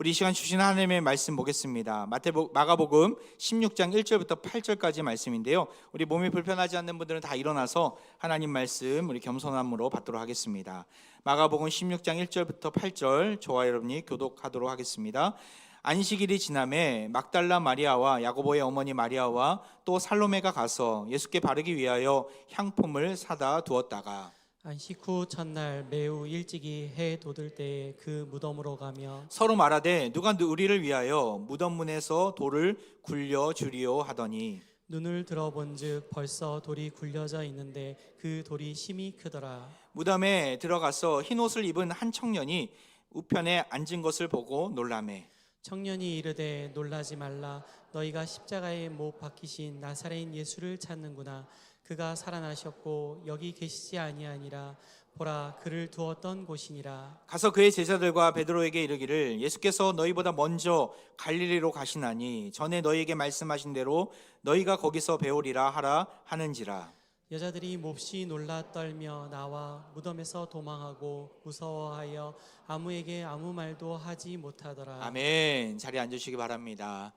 우리 이 시간 주신 하나님의 말씀 보겠습니다. 마가복음 16장 1절부터 8절까지 말씀인데요. 우리 몸이 불편하지 않는 분들은 다 일어나서 하나님 말씀 우리 겸손함으로 받도록 하겠습니다. 마가복음 16장 1절부터 8절 저와 여러분이 교독하도록 하겠습니다. 안식일이 지남에 막달라 마리아와 야고보의 어머니 마리아와 또 살로메가 가서 예수께 바르기 위하여 향품을 사다 두었다가 안식 후 첫날 매우 일찍이 해 돋을 때에 그 무덤으로 가며 서로 말하되 누가 우리를 위하여 무덤 문에서 돌을 굴려 주리오 하더니 눈을 들어본즉 벌써 돌이 굴려져 있는데 그 돌이 심히 크더라. 무덤에 들어가서 흰 옷을 입은 한 청년이 우편에 앉은 것을 보고 놀라매 청년이 이르되 놀라지 말라. 너희가 십자가에 못 박히신 나사렛 예수를 찾는구나. 그가 살아나셨고 여기 계시지 아니하니라. 보라, 그를 두었던 곳이니라. 가서 그의 제자들과 베드로에게 이르기를 예수께서 너희보다 먼저 갈릴리로 가시나니 전에 너희에게 말씀하신 대로 너희가 거기서 배우리라 하라 하는지라. 여자들이 몹시 놀라 떨며 나와 무덤에서 도망하고 무서워하여 아무에게 아무 말도 하지 못하더라. 아멘. 자리에 앉으시기 바랍니다.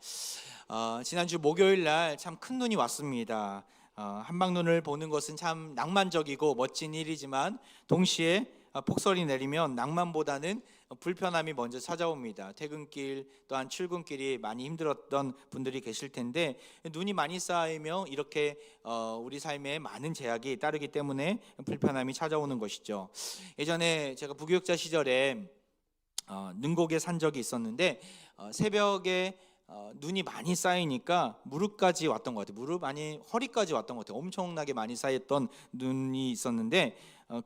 지난주 목요일 날 참 큰 눈이 왔습니다. 한방눈을 보는 것은 참 낭만적이고 멋진 일이지만 동시에 폭설이 내리면 낭만보다는 불편함이 먼저 찾아옵니다. 퇴근길 또한 출근길이 많이 힘들었던 분들이 계실 텐데 눈이 많이 쌓이면 이렇게 우리 삶에 많은 제약이 따르기 때문에 불편함이 찾아오는 것이죠. 예전에 제가 부교육자 시절에 능곡에 산 적이 있었는데 새벽에 눈이 많이 쌓이니까 무릎까지 왔던 것 같아요. 허리까지 왔던 것 같아요. 엄청나게 많이 쌓였던 눈이 있었는데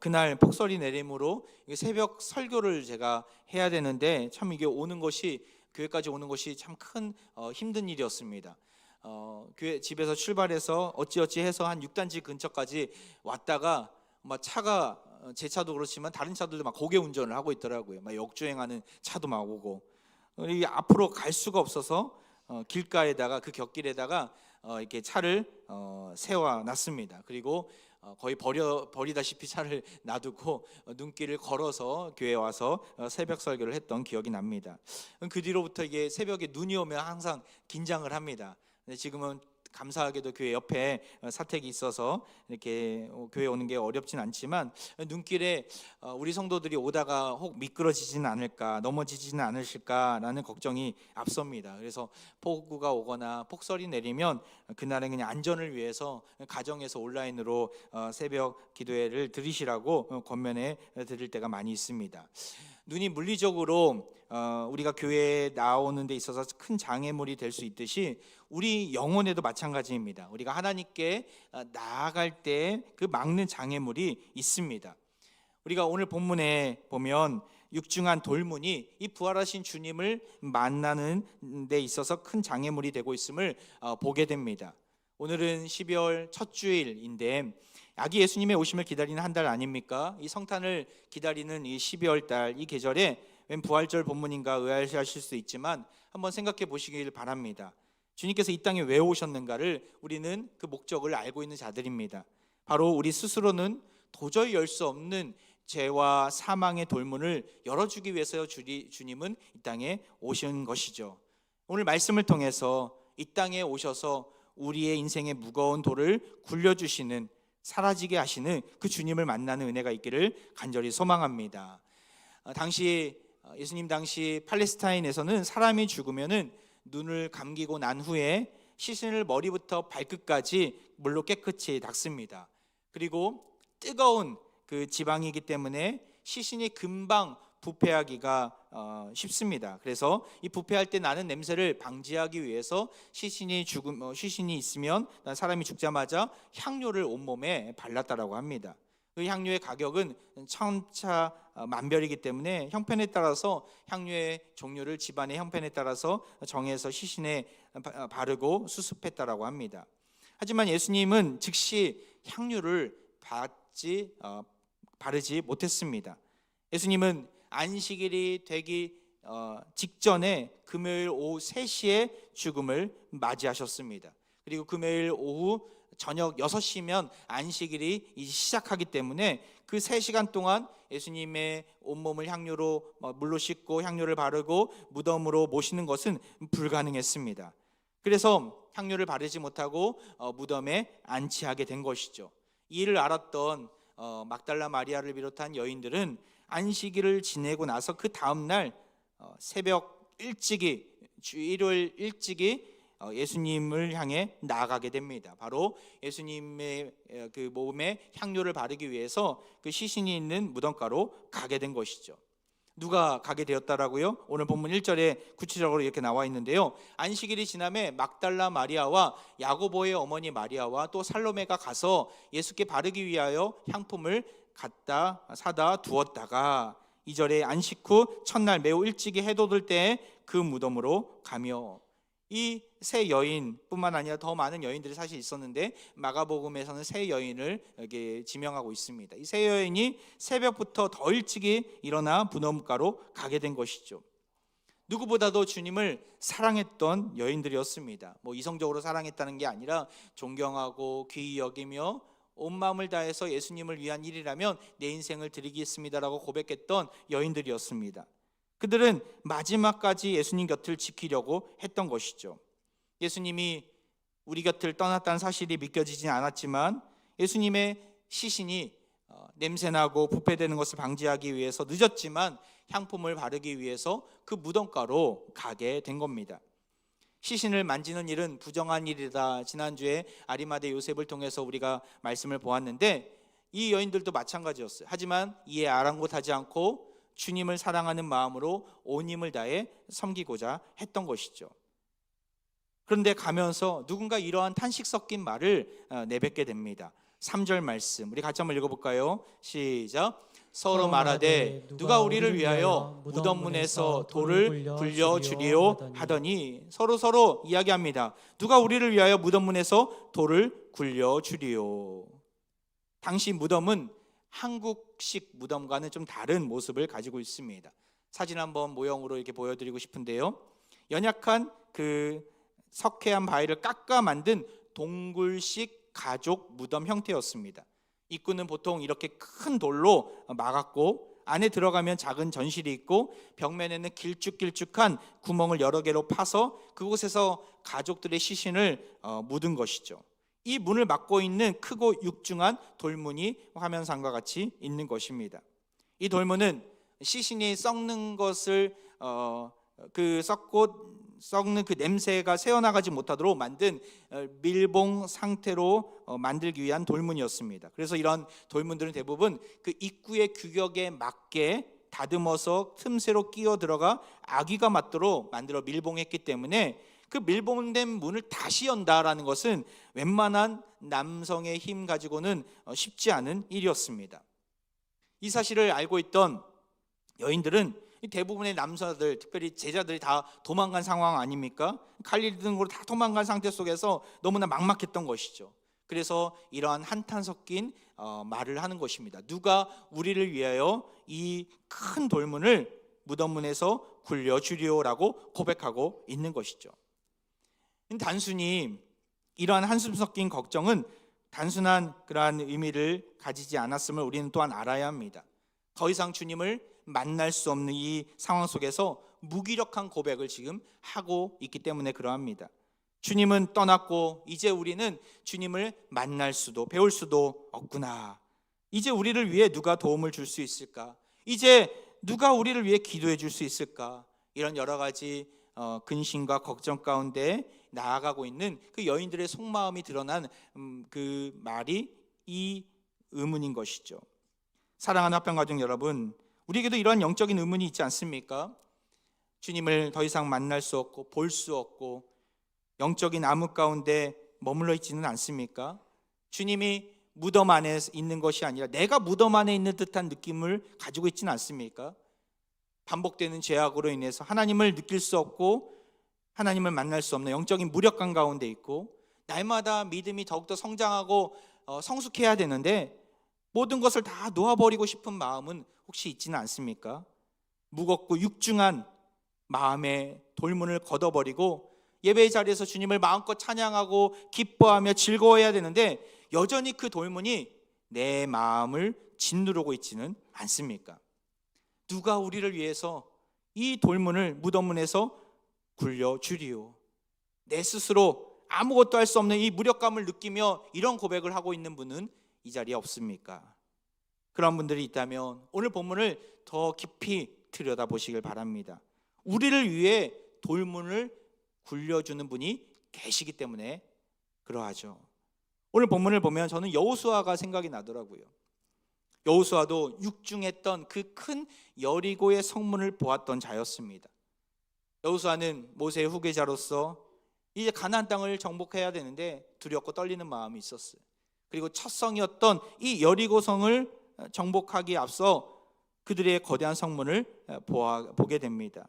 그날 폭설이 내림으로 새벽 설교를 제가 해야 되는데 참 이게 교회까지 오는 것이 참 큰 힘든 일이었습니다. 교회 집에서 출발해서 어찌어찌 해서 한 6단지 근처까지 왔다가 막 차가 제 차도 그렇지만 다른 차들도 막 고개 운전을 하고 있더라고요. 막 역주행하는 차도 막 오고 앞으로 갈 수가 없어서 길가에다가 그 곁길에다가 이렇게 차를 세워놨습니다. 그리고 거의 버리다시피 차를 놔두고 눈길을 걸어서 교회에 와서 새벽 설교를 했던 기억이 납니다. 그 뒤로부터 이게 새벽에 눈이 오면 항상 긴장을 합니다. 근데 지금은 감사하게도 교회 옆에 사택이 있어서 이렇게 교회 오는 게 어렵진 않지만 눈길에 우리 성도들이 오다가 혹 미끄러지지는 않을까, 넘어지지는 않으실까라는 걱정이 앞섭니다. 그래서 폭우가 오거나 폭설이 내리면 그날은 그냥 안전을 위해서 가정에서 온라인으로 새벽 기도회를 들으시라고 권면해 드릴 때가 많이 있습니다. 눈이 물리적으로 우리가 교회에 나오는 데 있어서 큰 장애물이 될 수 있듯이 우리 영혼에도 마찬가지입니다. 우리가 하나님께 나아갈 때 그 막는 장애물이 있습니다. 우리가 오늘 본문에 보면 육중한 돌문이 이 부활하신 주님을 만나는 데 있어서 큰 장애물이 되고 있음을 보게 됩니다. 오늘은 12월 첫 주일인데 아기 예수님의 오심을 기다리는 한 달 아닙니까? 이 성탄을 기다리는 이 12월 달 이 계절에 웬 부활절 본문인가 의아해하실 수 있지만 한번 생각해 보시길 바랍니다. 주님께서 이 땅에 왜 오셨는가를 우리는 그 목적을 알고 있는 자들입니다. 바로 우리 스스로는 도저히 열 수 없는 죄와 사망의 돌문을 열어주기 위해서 주님은 이 땅에 오신 것이죠. 오늘 말씀을 통해서 이 땅에 오셔서 우리의 인생의 무거운 돌을 굴려주시는, 사라지게 하시는 그 주님을 만나는 은혜가 있기를 간절히 소망합니다. 예수님 당시 팔레스타인에서는 사람이 죽으면은 눈을 감기고 난 후에 시신을 머리부터 발끝까지 물로 깨끗이 닦습니다. 그리고 뜨거운 그 지방이기 때문에 시신이 금방 부패하기가 쉽습니다. 그래서 이 부패할 때 나는 냄새를 방지하기 위해서 시신이 있으면 사람이 죽자마자 향료를 온몸에 발랐다라고 합니다. 그 향료의 가격은 천차만별이기 때문에 형편에 따라서 향료의 종류를 집안의 형편에 따라서 정해서 시신에 바르고 수습했다라고 합니다. 하지만 예수님은 즉시 향료를 바르지 못했습니다. 예수님은 안식일이 되기 직전에 금요일 오후 3시에 죽음을 맞이하셨습니다. 그리고 금요일 오후 저녁 6시면 안식일이 시작하기 때문에 그 3시간 동안 예수님의 온몸을 향료로 물로 씻고 향료를 바르고 무덤으로 모시는 것은 불가능했습니다. 그래서 향료를 바르지 못하고 무덤에 안치하게 된 것이죠. 이 일을 알았던 막달라 마리아를 비롯한 여인들은 안식일을 지내고 나서 그 다음 날 새벽 일찍이, 일요일 일찍이 예수님을 향해 나아가게 됩니다. 바로 예수님의 그 몸에 향료를 바르기 위해서 그 시신이 있는 무덤가로 가게 된 것이죠. 누가 가게 되었다라고요? 오늘 본문 1절에 구체적으로 이렇게 나와 있는데요. 안식일이 지남에 막달라 마리아와 야고보의 어머니 마리아와 또 살로메가 가서 예수께 바르기 위하여 향품을 갖다 사다 두었다가 2절에 안식 후 첫날 매우 일찍이 해돋을 때에 그 무덤으로 가며, 이 세 여인뿐만 아니라 더 많은 여인들이 사실 있었는데 마가복음에서는 세 여인을 여기 지명하고 있습니다. 이 세 여인이 새벽부터 더 일찍이 일어나 무덤가로 가게 된 것이죠. 누구보다도 주님을 사랑했던 여인들이었습니다. 이성적으로 사랑했다는 게 아니라 존경하고 귀히 여기며 온 마음을 다해서 예수님을 위한 일이라면 내 인생을 드리겠습니다라고 고백했던 여인들이었습니다. 그들은 마지막까지 예수님 곁을 지키려고 했던 것이죠. 예수님이 우리 곁을 떠났다는 사실이 믿겨지진 않았지만 예수님의 시신이 냄새나고 부패되는 것을 방지하기 위해서 늦었지만 향품을 바르기 위해서 그 무덤가로 가게 된 겁니다. 시신을 만지는 일은 부정한 일이다. 지난주에 아리마대 요셉을 통해서 우리가 말씀을 보았는데 이 여인들도 마찬가지였어요. 하지만 이에 아랑곳하지 않고 주님을 사랑하는 마음으로 온 힘을 다해 섬기고자 했던 것이죠. 그런데 가면서 누군가 이러한 탄식 섞인 말을 내뱉게 됩니다. 3절 말씀 우리 같이 한번 읽어볼까요? 시작. 서로 말하되 누가 우리를 위하여 무덤문에서 돌을 굴려주리요 하더니, 서로 이야기합니다. 누가 우리를 위하여 무덤문에서 돌을 굴려주리요. 당시 무덤은 한국식 무덤과는 좀 다른 모습을 가지고 있습니다. 사진 한번 모형으로 이렇게 보여드리고 싶은데요. 연약한 그 석회암 바위를 깎아 만든 동굴식 가족 무덤 형태였습니다. 입구는 보통 이렇게 큰 돌로 막았고 안에 들어가면 작은 전실이 있고 벽면에는 길쭉길쭉한 구멍을 여러 개로 파서 그곳에서 가족들의 시신을 묻은 것이죠. 이 문을 막고 있는 크고 육중한 돌문이 화면상과 같이 있는 것입니다. 이 돌문은 시신이 썩는 것을 썩는 그 냄새가 새어나가지 못하도록 만든 밀봉 상태로 만들기 위한 돌문이었습니다. 그래서 이런 돌문들은 대부분 그 입구의 규격에 맞게 다듬어서 틈새로 끼어 들어가 아기가 맞도록 만들어 밀봉했기 때문에 그 밀봉된 문을 다시 연다라는 것은 웬만한 남성의 힘 가지고는 쉽지 않은 일이었습니다. 이 사실을 알고 있던 여인들은 대부분의 남자들, 특별히 제자들이 다 도망간 상황 아닙니까? 갈릴리 등으로 다 도망간 상태 속에서 너무나 막막했던 것이죠. 그래서 이러한 한탄 섞인 말을 하는 것입니다. 누가 우리를 위하여 이 큰 돌문을 무덤문에서 굴려주리오라고 고백하고 있는 것이죠. 단순히 이러한 한숨 섞인 걱정은 단순한 그러한 의미를 가지지 않았음을 우리는 또한 알아야 합니다. 더 이상 주님을 만날 수 없는 이 상황 속에서 무기력한 고백을 지금 하고 있기 때문에 그러합니다. 주님은 떠났고 이제 우리는 주님을 만날 수도 배울 수도 없구나. 이제 우리를 위해 누가 도움을 줄 수 있을까? 이제 누가 우리를 위해 기도해 줄 수 있을까? 이런 여러 가지 근심과 걱정 가운데 나아가고 있는 그 여인들의 속마음이 드러난 그 말이 이 의문인 것이죠. 사랑하는 합병가족 여러분, 우리에게도 이러한 영적인 의문이 있지 않습니까? 주님을 더 이상 만날 수 없고 볼 수 없고 영적인 암흑 가운데 머물러 있지는 않습니까? 주님이 무덤 안에 있는 것이 아니라 내가 무덤 안에 있는 듯한 느낌을 가지고 있지는 않습니까? 반복되는 죄악으로 인해서 하나님을 느낄 수 없고 하나님을 만날 수 없는 영적인 무력감 가운데 있고 날마다 믿음이 더욱더 성장하고 성숙해야 되는데 모든 것을 다 놓아버리고 싶은 마음은 혹시 있지는 않습니까? 무겁고 육중한 마음의 돌문을 걷어버리고 예배의 자리에서 주님을 마음껏 찬양하고 기뻐하며 즐거워해야 되는데 여전히 그 돌문이 내 마음을 짓누르고 있지는 않습니까? 누가 우리를 위해서 이 돌문을 무덤문에서 굴려주리요? 내 스스로 아무것도 할 수 없는 이 무력감을 느끼며 이런 고백을 하고 있는 분은 이 자리에 없습니까? 그런 분들이 있다면 오늘 본문을 더 깊이 들여다보시길 바랍니다. 우리를 위해 돌문을 굴려주는 분이 계시기 때문에 그러하죠. 오늘 본문을 보면 저는 여호수아가 생각이 나더라고요. 여호수아도 육중했던 그 큰 여리고의 성문을 보았던 자였습니다. 여호수아는 모세의 후계자로서 이제 가나안 땅을 정복해야 되는데 두렵고 떨리는 마음이 있었어요. 그리고 첫 성이었던 이 여리고성을 정복하기에 앞서 그들의 거대한 성문을 보게 됩니다.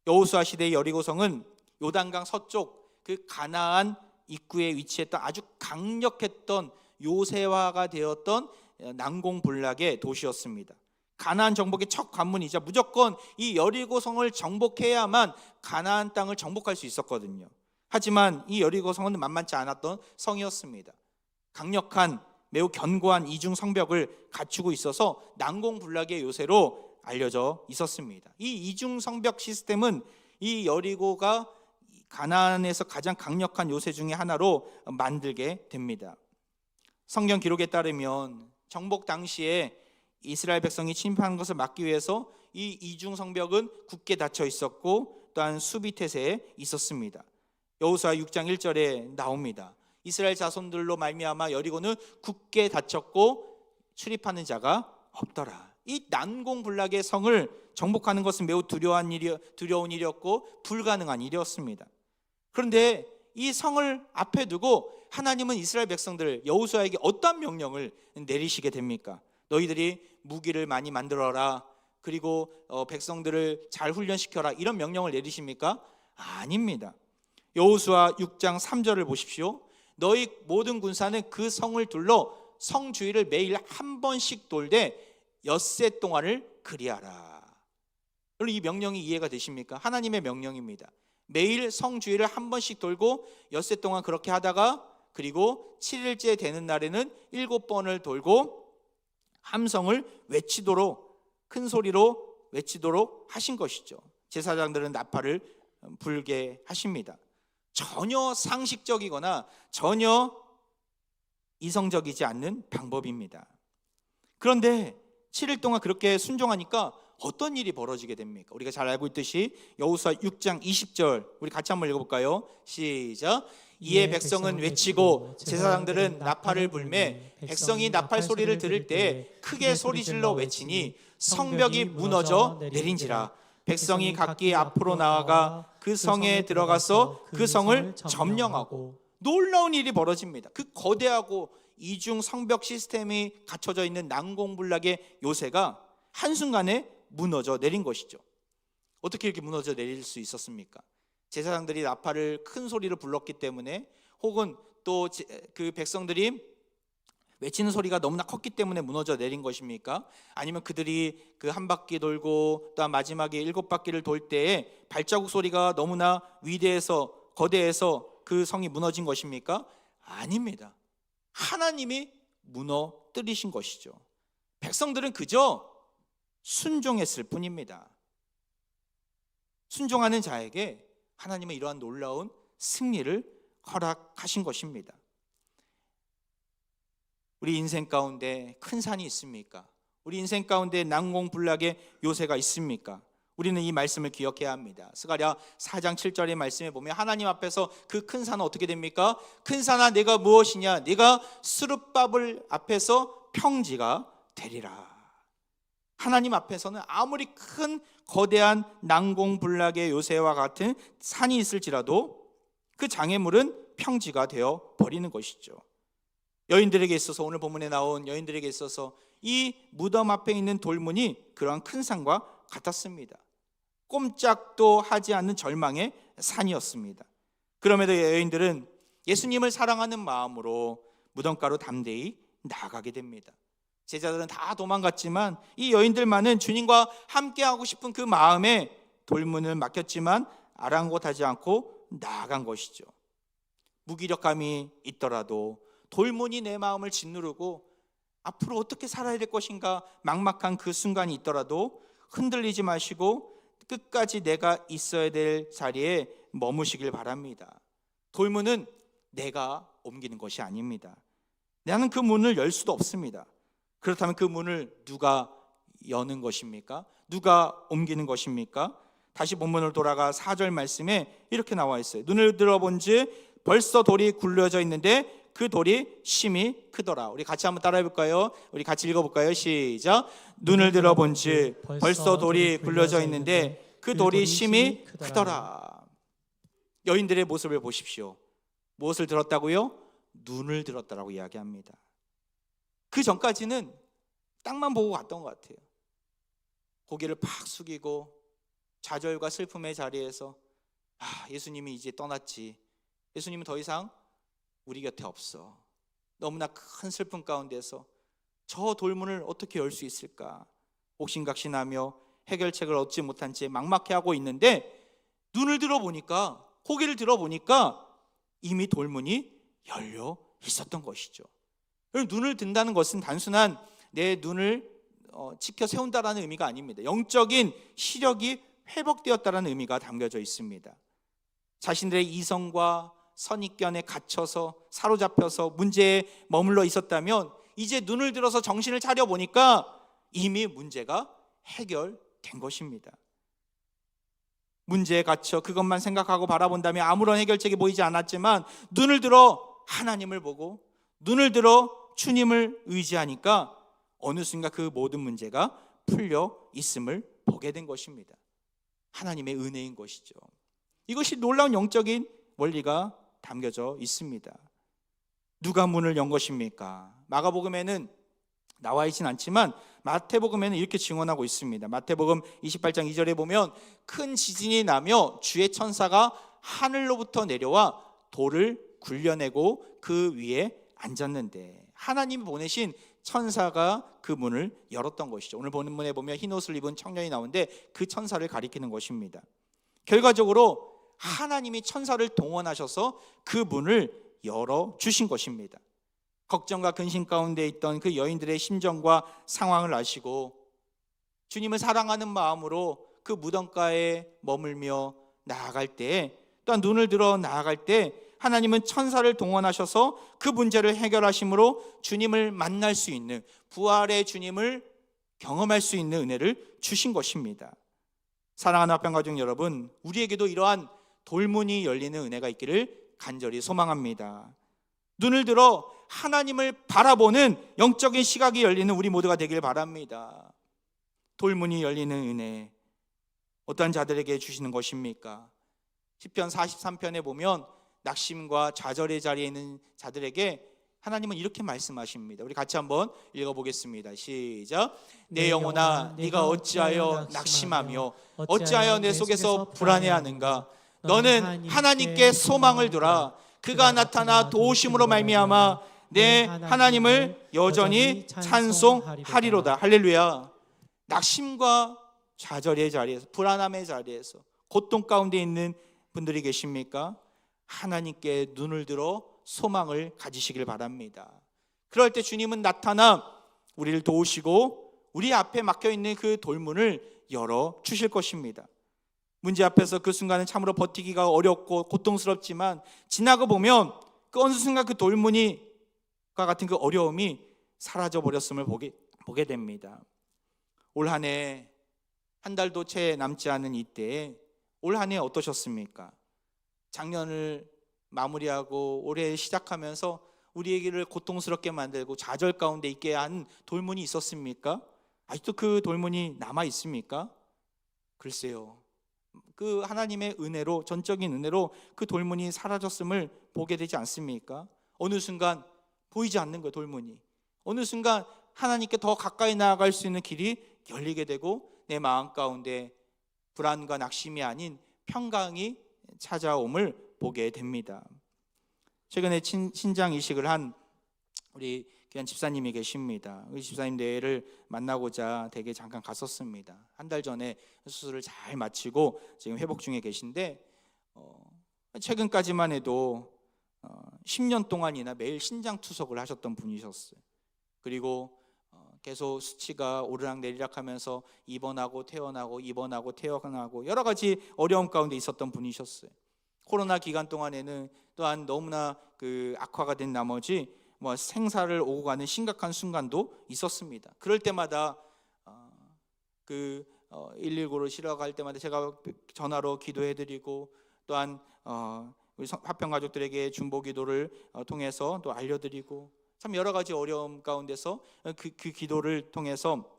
여호수아 시대의 여리고성은 요단강 서쪽 그 가나안 입구에 위치했던 아주 강력했던 요새화가 되었던 난공불락의 도시였습니다. 가나안 정복의 첫 관문이자 무조건 이 여리고성을 정복해야만 가나안 땅을 정복할 수 있었거든요. 하지만 이 여리고성은 만만치 않았던 성이었습니다. 강력한 매우 견고한 이중 성벽을 갖추고 있어서 난공불락의 요새로 알려져 있었습니다. 이 이중 성벽 시스템은 이 여리고가 가나안에서 가장 강력한 요새 중에 하나로 만들게 됩니다. 성경 기록에 따르면 정복 당시에 이스라엘 백성이 침입하는 것을 막기 위해서 이 이중 성벽은 굳게 닫혀 있었고 또한 수비 태세에 있었습니다. 여호수아 6장 1절에 나옵니다. 이스라엘 자손들로 말미암아 여리고는 굳게 닫혔고 출입하는 자가 없더라. 이 난공불락의 성을 정복하는 것은 매우 두려운 일이었고 불가능한 일이었습니다. 그런데 이 성을 앞에 두고 하나님은 이스라엘 백성들 여호수아에게 어떤 명령을 내리시게 됩니까? 너희들이 무기를 많이 만들어라, 그리고 백성들을 잘 훈련시켜라, 이런 명령을 내리십니까? 아닙니다. 여호수아 6장 3절을 보십시오. 너희 모든 군사는 그 성을 둘러 성 주위를 매일 한 번씩 돌되 엿새 동안을 그리하라. 여러분, 이 명령이 이해가 되십니까? 하나님의 명령입니다. 매일 성 주위를 한 번씩 돌고 엿새 동안 그렇게 하다가 그리고 7일째 되는 날에는 7번을 돌고 함성을 외치도록, 큰 소리로 외치도록 하신 것이죠. 제사장들은 나팔을 불게 하십니다. 전혀 상식적이거나 전혀 이성적이지 않는 방법입니다. 그런데 7일 동안 그렇게 순종하니까 어떤 일이 벌어지게 됩니까? 우리가 잘 알고 있듯이 여호수아 6장 20절 우리 같이 한번 읽어볼까요? 시작. 이에 백성은 외치고 제사장들은 나팔을 불매 백성이 나팔 소리를 들을 때 크게 소리질러 외치니 성벽이 무너져 내린지라. 백성이 각기 앞으로 나아가 그 성에 들어가서 그 성을 점령하고. 놀라운 일이 벌어집니다. 그 거대하고 이중 성벽 시스템이 갖춰져 있는 난공불락의 요새가 한순간에 무너져 내린 것이죠. 어떻게 이렇게 무너져 내릴 수 있었습니까? 제사장들이 나팔을 큰 소리로 불렀기 때문에, 혹은 또 그 백성들이 외치는 소리가 너무나 컸기 때문에 무너져 내린 것입니까? 아니면 그들이 그 한 바퀴 돌고 또 마지막에 7바퀴를 돌 때에 발자국 소리가 너무나 위대해서 거대해서 그 성이 무너진 것입니까? 아닙니다. 하나님이 무너뜨리신 것이죠. 백성들은 그저 순종했을 뿐입니다. 순종하는 자에게 하나님은 이러한 놀라운 승리를 허락하신 것입니다. 우리 인생 가운데 큰 산이 있습니까? 우리 인생 가운데 난공불락의 요새가 있습니까? 우리는 이 말씀을 기억해야 합니다. 스가랴 4장 7절의 말씀에 보면 하나님 앞에서 그 큰 산은 어떻게 됩니까? 큰 산아 내가 무엇이냐? 네가 스룹바벨 앞에서 평지가 되리라. 하나님 앞에서는 아무리 큰 거대한 난공불락의 요새와 같은 산이 있을지라도 그 장애물은 평지가 되어 버리는 것이죠. 여인들에게 있어서, 오늘 본문에 나온 여인들에게 있어서 이 무덤 앞에 있는 돌문이 그러한 큰 산과 같았습니다. 꼼짝도 하지 않는 절망의 산이었습니다. 그럼에도 여인들은 예수님을 사랑하는 마음으로 무덤가로 담대히 나아가게 됩니다. 제자들은 다 도망갔지만 이 여인들만은 주님과 함께하고 싶은 그 마음에 돌문을 막혔지만 아랑곳하지 않고 나아간 것이죠. 무기력감이 있더라도 돌문이 내 마음을 짓누르고 앞으로 어떻게 살아야 될 것인가 막막한 그 순간이 있더라도 흔들리지 마시고 끝까지 내가 있어야 될 자리에 머무시길 바랍니다. 돌문은 내가 옮기는 것이 아닙니다. 나는 그 문을 열 수도 없습니다. 그렇다면 그 문을 누가 여는 것입니까? 누가 옮기는 것입니까? 다시 본문으로 돌아가 4절 말씀에 이렇게 나와 있어요. 눈을 들어본즉 벌써 돌이 굴려져 있는데 그 돌이 심히 크더라. 우리 같이 한번 따라해 볼까요? 우리 같이 읽어볼까요? 시작. 눈을 들어본즉 벌써 돌이 굴려져 있는데 그 돌이 심히 크더라. 여인들의 모습을 보십시오. 무엇을 들었다고요? 눈을 들었다라고 이야기합니다. 그 전까지는 땅만 보고 갔던 것 같아요. 고개를 팍 숙이고 좌절과 슬픔의 자리에서 예수님이 이제 떠났지. 예수님은 더 이상 우리 곁에 없어. 너무나 큰 슬픔 가운데서 저 돌문을 어떻게 열 수 있을까 옥신각신하며 해결책을 얻지 못한 채 막막해하고 있는데 눈을 들어보니까, 고개를 들어보니까 이미 돌문이 열려 있었던 것이죠. 눈을 든다는 것은 단순한 내 눈을 지켜 세운다라는 의미가 아닙니다. 영적인 시력이 회복되었다라는 의미가 담겨져 있습니다. 자신들의 이성과 선입견에 갇혀서 사로잡혀서 문제에 머물러 있었다면 이제 눈을 들어서 정신을 차려보니까 이미 문제가 해결된 것입니다. 문제에 갇혀 그것만 생각하고 바라본다면 아무런 해결책이 보이지 않았지만 눈을 들어 하나님을 보고 눈을 들어 주님을 의지하니까 어느 순간 그 모든 문제가 풀려 있음을 보게 된 것입니다. 하나님의 은혜인 것이죠. 이것이 놀라운 영적인 원리가 담겨져 있습니다. 누가 문을 연 것입니까? 마가복음에는 나와 있진 않지만 마태복음에는 이렇게 증언하고 있습니다. 마태복음 28장 2절에 보면 큰 지진이 나며 주의 천사가 하늘로부터 내려와 돌을 굴려내고 그 위에 앉았는데, 하나님이 보내신 천사가 그 문을 열었던 것이죠. 오늘 본문에 보면 흰 옷을 입은 청년이 나오는데 그 천사를 가리키는 것입니다. 결과적으로 하나님이 천사를 동원하셔서 그 문을 열어주신 것입니다. 걱정과 근심 가운데 있던 그 여인들의 심정과 상황을 아시고 주님을 사랑하는 마음으로 그 무덤가에 머물며 나아갈 때, 또한 눈을 들어 나아갈 때 하나님은 천사를 동원하셔서 그 문제를 해결하심으로 주님을 만날 수 있는, 부활의 주님을 경험할 수 있는 은혜를 주신 것입니다. 사랑하는 합병가족 여러분, 우리에게도 이러한 돌문이 열리는 은혜가 있기를 간절히 소망합니다. 눈을 들어 하나님을 바라보는 영적인 시각이 열리는 우리 모두가 되길 바랍니다. 돌문이 열리는 은혜, 어떠한 자들에게 주시는 것입니까? 시편 43편에 보면 낙심과 좌절의 자리에 있는 자들에게 하나님은 이렇게 말씀하십니다. 우리 같이 한번 읽어보겠습니다. 시작. 내 영혼아, 네가 어찌하여 낙심하며 어찌하여 내 속에서 불안해하는가? 너는 하나님께 소망을 두라. 그가 나타나 도우심으로 말미암아 내 하나님을 여전히 찬송하리로다. 할렐루야. 낙심과 좌절의 자리에서, 불안함의 자리에서, 고통 가운데 있는 분들이 계십니까? 하나님께 눈을 들어 소망을 가지시길 바랍니다. 그럴 때 주님은 나타나 우리를 도우시고 우리 앞에 막혀있는 그 돌문을 열어 주실 것입니다. 문제 앞에서 그 순간은 참으로 버티기가 어렵고 고통스럽지만 지나고 보면 그 어느 순간 그 돌문이가 같은 그 어려움이 사라져 버렸음을 보게 됩니다. 올 한 해 한 달도 채 남지 않은 이때에 올 한 해 어떠셨습니까? 작년을 마무리하고 올해 시작하면서 우리에게를 고통스럽게 만들고 좌절 가운데 있게 한 돌문이 있었습니까? 아직도 그 돌문이 남아 있습니까? 글쎄요. 그 하나님의 은혜로, 전적인 은혜로 그 돌문이 사라졌음을 보게 되지 않습니까? 어느 순간 보이지 않는 거예요, 돌문이. 어느 순간 하나님께 더 가까이 나아갈 수 있는 길이 열리게 되고 내 마음 가운데 불안과 낙심이 아닌 평강이 찾아옴을 보게 됩니다. 최근에 신장 이식을 한 우리 귀한 집사님이 계십니다. 우리 집사님 내를 만나고자 댁에 잠깐 갔었습니다. 한 달 전에 수술을 잘 마치고 지금 회복 중에 계신데 최근까지만 해도 10년 동안이나 매일 신장 투석을 하셨던 분이셨어요. 그리고 계속 수치가 오르락내리락 하면서 입원하고 퇴원하고 입원하고 퇴원하고 여러 가지 어려움 가운데 있었던 분이셨어요. 코로나 기간 동안에는 또한 너무나 악화가 된 나머지 생사를 오고 가는 심각한 순간도 있었습니다. 그럴 때마다 119로 실어갈 때마다 제가 전화로 기도해드리고 또한 우리 화평 가족들에게 중보 기도를 통해서 또 알려드리고 참 여러 가지 어려움 가운데서 그 기도를 통해서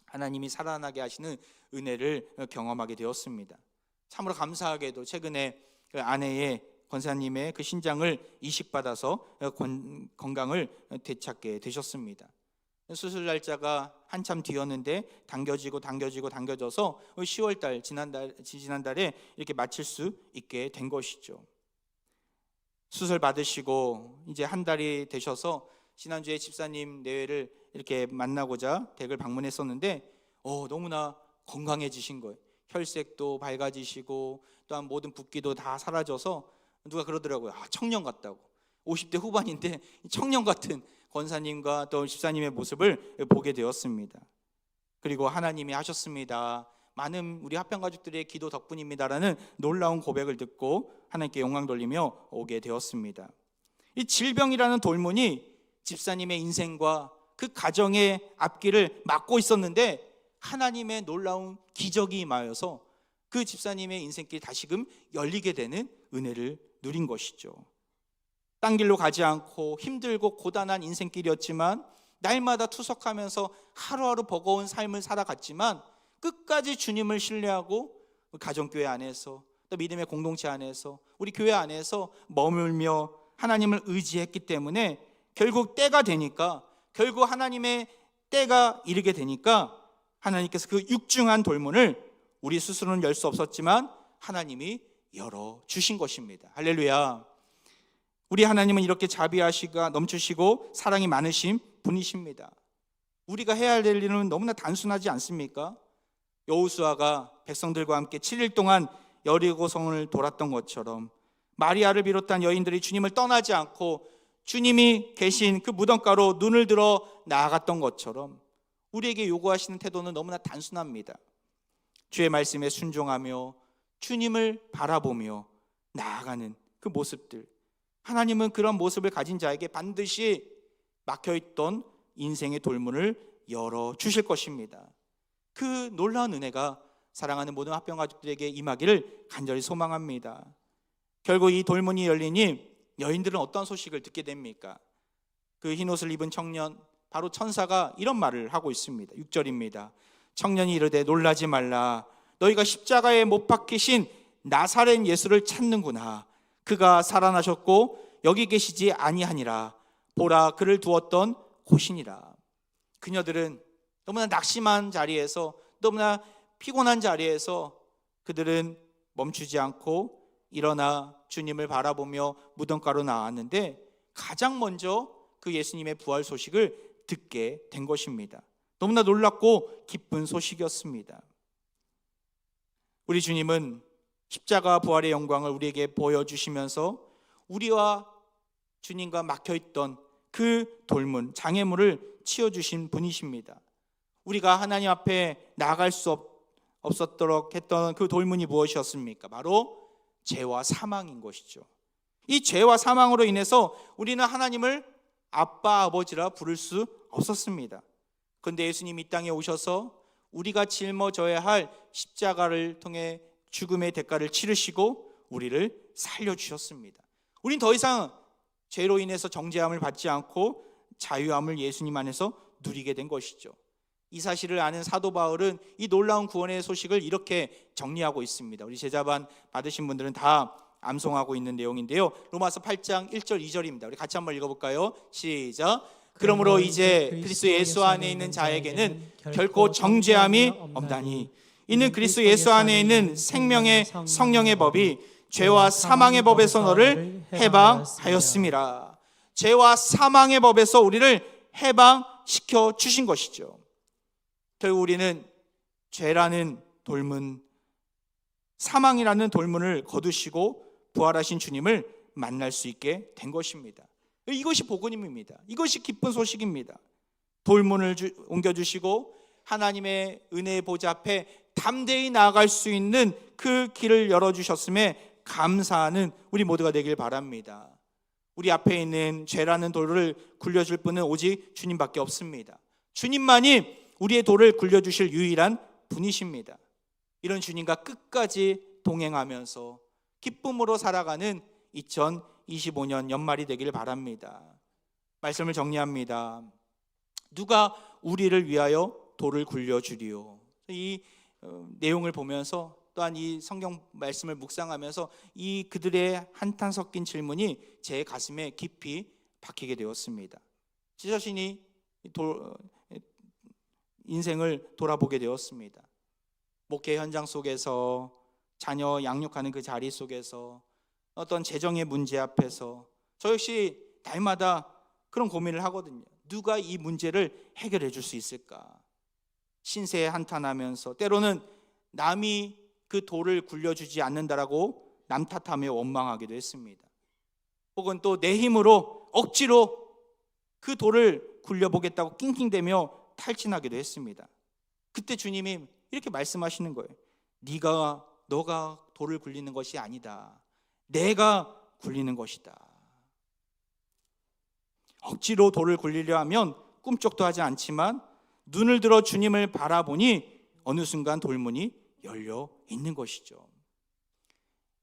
하나님이 살아나게 하시는 은혜를 경험하게 되었습니다. 참으로 감사하게도 최근에 그 아내의 권사님의 그 신장을 이식받아서 건강을 되찾게 되셨습니다. 수술 날짜가 한참 뒤였는데 당겨져서 10월달 지난달에 이렇게 마칠 수 있게 된 것이죠. 수술 받으시고 이제 한 달이 되셔서 지난주에 집사님 내외를 이렇게 만나고자 댁을 방문했었는데 너무나 건강해지신 거예요. 혈색도 밝아지시고 또한 모든 붓기도 다 사라져서 누가 그러더라고요. 청년 같다고. 50대 후반인데 청년 같은 권사님과 또 집사님의 모습을 보게 되었습니다. 그리고 하나님이 하셨습니다. 많은 우리 화평 가족들의 기도 덕분입니다라는 놀라운 고백을 듣고 하나님께 영광 돌리며 오게 되었습니다. 이 질병이라는 돌문이 집사님의 인생과 그 가정의 앞길을 막고 있었는데 하나님의 놀라운 기적이 임하여서 그 집사님의 인생길이 다시금 열리게 되는 은혜를 누린 것이죠. 딴 길로 가지 않고 힘들고 고단한 인생길이었지만 날마다 투석하면서 하루하루 버거운 삶을 살아갔지만 끝까지 주님을 신뢰하고 가정교회 안에서 또 믿음의 공동체 안에서 우리 교회 안에서 머물며 하나님을 의지했기 때문에 결국 때가 되니까 결국 하나님의 때가 이르게 되니까 하나님께서 그 육중한 돌문을 우리 스스로는 열 수 없었지만 하나님이 열어주신 것입니다. 할렐루야. 우리 하나님은 이렇게 자비하시고 넘치시고 사랑이 많으신 분이십니다. 우리가 해야 될 일은 너무나 단순하지 않습니까? 여호수아가 백성들과 함께 7일 동안 여리고성을 돌았던 것처럼 마리아를 비롯한 여인들이 주님을 떠나지 않고 주님이 계신 그 무덤가로 눈을 들어 나아갔던 것처럼 우리에게 요구하시는 태도는 너무나 단순합니다. 주의 말씀에 순종하며 주님을 바라보며 나아가는 그 모습들, 하나님은 그런 모습을 가진 자에게 반드시 막혀있던 인생의 돌문을 열어주실 것입니다. 그 놀라운 은혜가 사랑하는 모든 화평 가족들에게 임하기를 간절히 소망합니다. 결국 이 돌문이 열리니 여인들은 어떤 소식을 듣게 됩니까? 그 흰옷을 입은 청년, 바로 천사가 이런 말을 하고 있습니다. 6절입니다. 청년이 이르되 놀라지 말라. 너희가 십자가에 못 박히신 나사렛 예수를 찾는구나. 그가 살아나셨고 여기 계시지 아니하니라. 보라, 그를 두었던 곳이니라. 그녀들은 너무나 낙심한 자리에서, 너무나 피곤한 자리에서 그들은 멈추지 않고 일어나 주님을 바라보며 무덤가로 나왔는데 가장 먼저 그 예수님의 부활 소식을 듣게 된 것입니다. 너무나 놀랍고 기쁜 소식이었습니다. 우리 주님은 십자가 부활의 영광을 우리에게 보여주시면서 우리와 주님과 막혀있던 그 돌문, 장애물을 치워주신 분이십니다. 우리가 하나님 앞에 나아갈 수 없었도록 했던 그 돌문이 무엇이었습니까? 바로 죄와 사망인 것이죠. 이 죄와 사망으로 인해서 우리는 하나님을 아빠, 아버지라 부를 수 없었습니다. 그런데 예수님이 이 땅에 오셔서 우리가 짊어져야 할 십자가를 통해 죽음의 대가를 치르시고 우리를 살려주셨습니다. 우린 더 이상 죄로 인해서 정죄함을 받지 않고 자유함을 예수님 안에서 누리게 된 것이죠. 이 사실을 아는 사도 바울은 이 놀라운 구원의 소식을 이렇게 정리하고 있습니다. 우리 제자반 받으신 분들은 다 암송하고 있는 내용인데요. 로마서 8장 1절 2절입니다. 우리 같이 한번 읽어볼까요? 시작. 그러므로 이제 그리스도 예수 안에 있는 자에게는 결코 정죄함이 없나니 이는 그리스도 예수 안에 있는 생명의 성령의 법이 죄와 사망의 법에서 너를 해방하였음이라. 죄와 사망의 법에서 우리를 해방시켜 주신 것이죠. 결국 우리는 죄라는 돌문, 사망이라는 돌문을 거두시고 부활하신 주님을 만날 수 있게 된 것입니다. 이것이 복음입니다. 이것이 기쁜 소식입니다. 돌문을 옮겨주시고 하나님의 은혜의 보좌 앞에 담대히 나아갈 수 있는 그 길을 열어주셨음에 감사하는 우리 모두가 되길 바랍니다. 우리 앞에 있는 죄라는 돌을 굴려줄 분은 오직 주님밖에 없습니다. 주님만이 우리의 돌을 굴려주실 유일한 분이십니다. 이런 주님과 끝까지 동행하면서 기쁨으로 살아가는 2025년 연말이 되길 바랍니다. 말씀을 정리합니다. 누가 우리를 위하여 돌을 굴려주리요. 이 내용을 보면서 또한 이 성경 말씀을 묵상하면서 이 그들의 한탄 섞인 질문이 제 가슴에 깊이 박히게 되었습니다. 제 자신이 인생을 돌아보게 되었습니다. 목회 현장 속에서 자녀 양육하는 그 자리 속에서 어떤 재정의 문제 앞에서 저 역시 날마다 그런 고민을 하거든요. 누가 이 문제를 해결해 줄 수 있을까? 신세에 한탄하면서 때로는 남이 그 돌을 굴려주지 않는다라고 남 탓하며 원망하기도 했습니다. 혹은 또 내 힘으로 억지로 그 돌을 굴려보겠다고 낑낑대며 탈진하기도 했습니다. 그때 주님이 이렇게 말씀하시는 거예요. 너가 돌을 굴리는 것이 아니다. 내가 굴리는 것이다. 억지로 돌을 굴리려 하면 꿈쩍도 하지 않지만 눈을 들어 주님을 바라보니 어느 순간 돌문이 열려 있는 것이죠.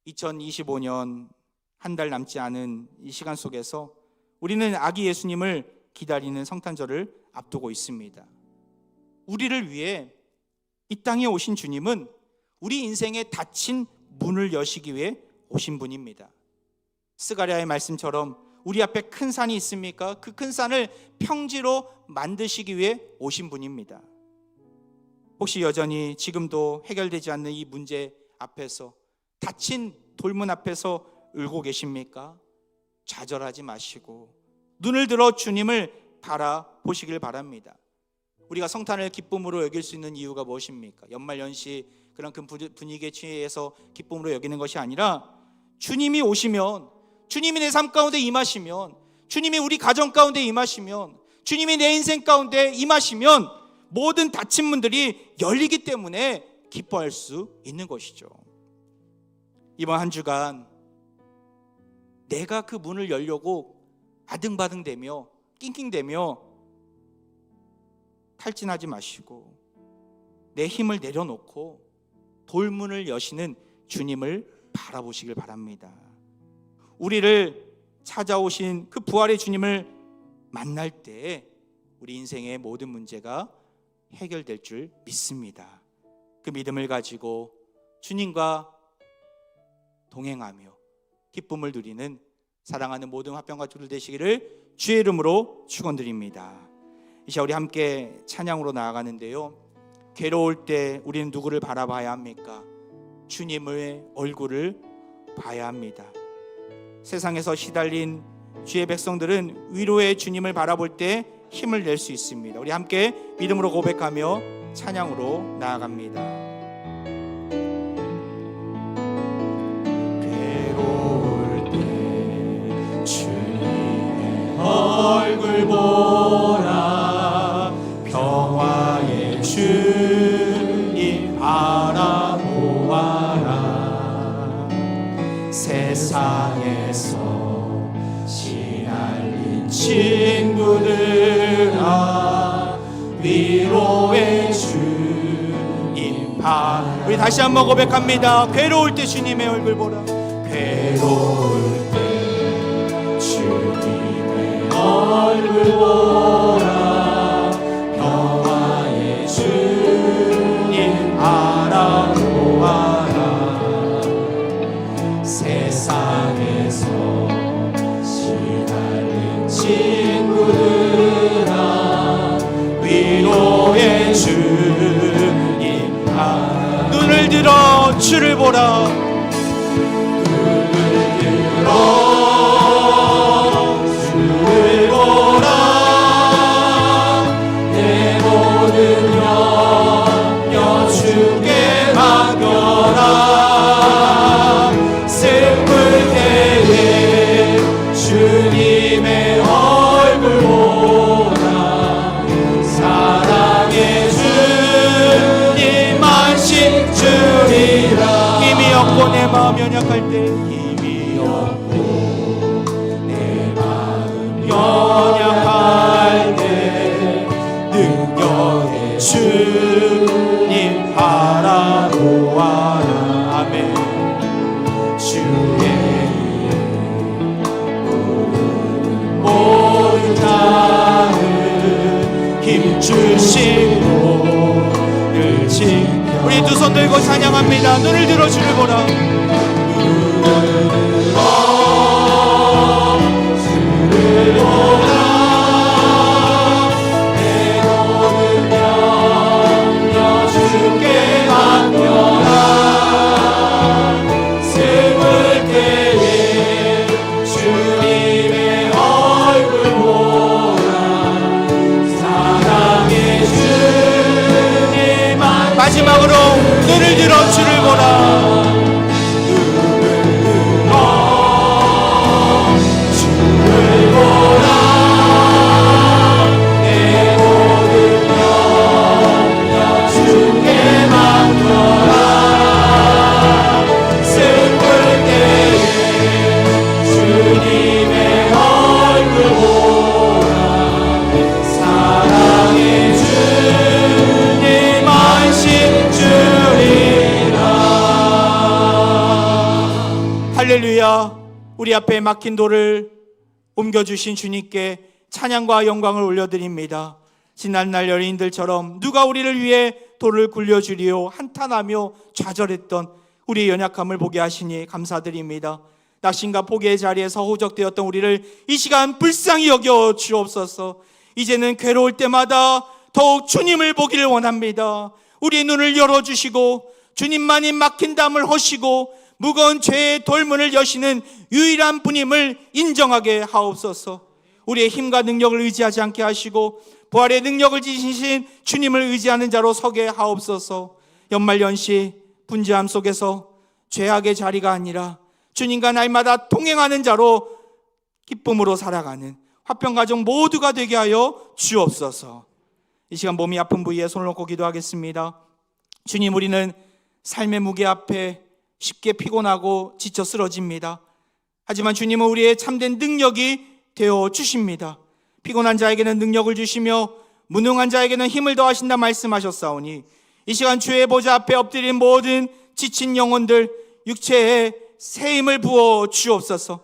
2025년 한 달 남지 않은 이 시간 속에서 우리는 아기 예수님을 기다리는 성탄절을 앞두고 있습니다. 우리를 위해 이 땅에 오신 주님은 우리 인생에 닫힌 문을 여시기 위해 오신 분입니다. 스가랴의 말씀처럼 우리 앞에 큰 산이 있습니까? 그 큰 산을 평지로 만드시기 위해 오신 분입니다. 혹시 여전히 지금도 해결되지 않는 이 문제 앞에서 닫힌 돌문 앞에서 울고 계십니까? 좌절하지 마시고 눈을 들어 주님을 바라보시길 바랍니다. 우리가 성탄을 기쁨으로 여길 수 있는 이유가 무엇입니까? 연말연시 그런 큰 분위기에 취해서 기쁨으로 여기는 것이 아니라 주님이 오시면, 주님이 내 삶 가운데 임하시면, 주님이 우리 가정 가운데 임하시면, 주님이 내 인생 가운데 임하시면 모든 닫힌 문들이 열리기 때문에 기뻐할 수 있는 것이죠. 이번 한 주간 내가 그 문을 열려고 아등바등대며 낑낑대며 탈진하지 마시고 내 힘을 내려놓고 돌문을 여시는 주님을 바라보시길 바랍니다. 우리를 찾아오신 그 부활의 주님을 만날 때 우리 인생의 모든 문제가 해결될 줄 믿습니다. 그 믿음을 가지고 주님과 동행하며 기쁨을 누리는 사랑하는 모든 화평가족들 되시기를 주의 이름으로 축원드립니다. 이 시간 우리 함께 찬양으로 나아가는데요, 괴로울 때 우리는 누구를 바라봐야 합니까? 주님의 얼굴을 봐야 합니다. 세상에서 시달린 주의 백성들은 위로의 주님을 바라볼 때 힘을 낼 수 있습니다. 우리 함께 믿음으로 고백하며 찬양으로 나아갑니다. 괴로울 때 주님의 얼굴 보라, 평화의 주님 바라보아라. 세상에서 시달린 친구들아, 위로의 주님 바라. 우리 다시 한번 고백합니다. 괴로울 때 주님의 얼굴 보라. 괴로울 때 주님의 얼굴 보라, 평화의 주님 바라보아라. 세상에서 시달린 친구들아, 위로의 주님 바라. 눈을 들어 주를 보라. 눈을 들어 주를 보라. 내 모든 염려 주께 맡겨라. 슬플 때에 주님의 얼굴 보라. 없고 내 마음 연약할 때 힘이 없고 내 마음 연약할 때 능력의 주님 바라보아라. 아멘. 주의 모든 자는 힘주시고 늘 지켜. 우리 두 손 들고 찬양합니다. 눈을 들어 주를 보라. 주를 보라. 내 모든 염려 주께 맡겨라. 슬플 때에 주님의 얼굴 보라. 사랑의 주님만. 마지막으로 눈을 들어 주를 보라. 할렐루야. 우리 앞에 막힌 돌을 옮겨주신 주님께 찬양과 영광을 올려드립니다. 지난날 여인들처럼 누가 우리를 위해 돌을 굴려주리요 한탄하며 좌절했던 우리의 연약함을 보게 하시니 감사드립니다. 낙심과 포기의 자리에서 호적되었던 우리를 이 시간 불쌍히 여겨 주옵소서. 이제는 괴로울 때마다 더욱 주님을 보기를 원합니다. 우리의 눈을 열어주시고 주님만이 막힌 담을 허시고 무거운 죄의 돌문을 여시는 유일한 분임을 인정하게 하옵소서. 우리의 힘과 능력을 의지하지 않게 하시고 부활의 능력을 지니신 주님을 의지하는 자로 서게 하옵소서. 연말연시 분주함 속에서 죄악의 자리가 아니라 주님과 날마다 동행하는 자로 기쁨으로 살아가는 화평가족 모두가 되게 하여 주옵소서. 이 시간 몸이 아픈 부위에 손을 놓고 기도하겠습니다. 주님, 우리는 삶의 무게 앞에 쉽게 피곤하고 지쳐 쓰러집니다. 하지만 주님은 우리의 참된 능력이 되어 주십니다. 피곤한 자에게는 능력을 주시며 무능한 자에게는 힘을 더하신다 말씀하셨사오니 이 시간 주의 보좌 앞에 엎드린 모든 지친 영혼들 육체에 새 힘을 부어 주옵소서.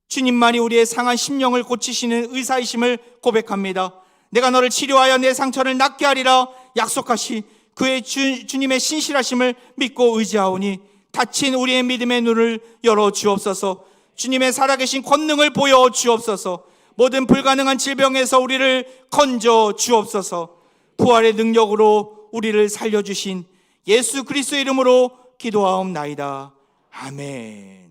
주님만이 우리의 상한 심령을 고치시는 의사이심을 고백합니다. 내가 너를 치료하여 내 상처를 낫게 하리라 약속하시 그의 주님의 신실하심을 믿고 의지하오니 다친 우리의 믿음의 눈을 열어 주옵소서. 주님의 살아계신 권능을 보여 주옵소서. 모든 불가능한 질병에서 우리를 건져 주옵소서. 부활의 능력으로 우리를 살려주신 예수 그리스도의 이름으로 기도하옵나이다. 아멘.